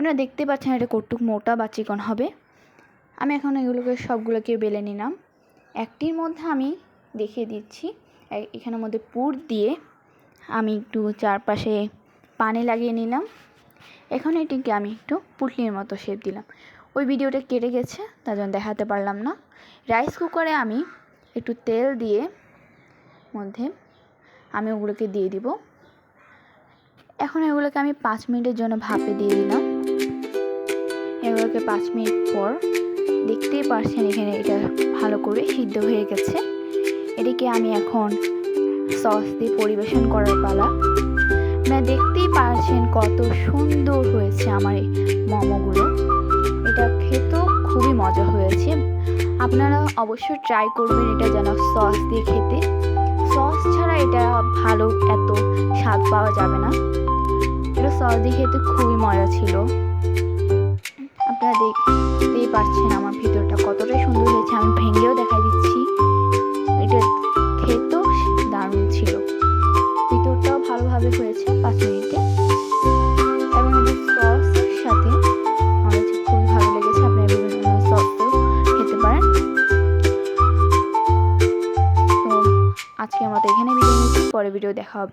আপনারা দেখতে পাচ্ছেন এটা কতটুক মোটা বা চিকন হবে। আমি এখন এগুলোকে সবগুলোকে বেলে নিলাম। একটির মধ্যে আমি দেখিয়ে দিচ্ছি, এখানের মধ্যে পুর দিয়ে আমি একটু চারপাশে পানি লাগিয়ে নিলাম। এখন এটিকে আমি একটু পুটলির মতো শেপ দিলাম। ওই ভিডিওটা কেটে গেছে, তার জন্য দেখাতে পারলাম না। রাইস কুকারে আমি একটু তেল দিয়ে মধ্যে আমি ওগুলোকে দিয়ে দিব। এখন এগুলোকে আমি 5 মিনিটের জন্য ভাপে দিয়ে দিলাম। এগুলোকে 5 মিনিট পর দেখতেই পারছেন এখানে এটা ভালো করে সিদ্ধ হয়ে গেছে। এটিকে আমি এখন সস দিয়ে পরিবেশন করার পালা। আপনারা দেখতেই পারছেন কত সুন্দর হয়েছে আমার এই মোমোগুলো। এটা খেতেও খুবই মজা হয়েছে। আপনারা অবশ্যই ট্রাই করবেন এটা যেন সস দিয়ে খেতে। সস ছাড়া এটা ভালো এত স্বাদ পাওয়া যাবে না। এটা সস দিয়ে খেতে খুবই মজা ছিল। আপনারা দেখতেই পাচ্ছেন আমার ভিতরটা কতটা সুন্দর হয়েছে। আমি ভেঙেও দেখাই দিচ্ছি। এটা খেতেও দারুণ ছিল। ভিতরটাও ভালোভাবে হয়েছে 5 মিনিটে। এবং এটা সসের সাথে আমার কাছে খুবই ভালো লেগেছে। আপনারা বিভিন্ন সসেও খেতে পারেন। তো আজকের মতো এখানে বিদায় নিচ্ছি, পরে ভিডিও দেখা হবে।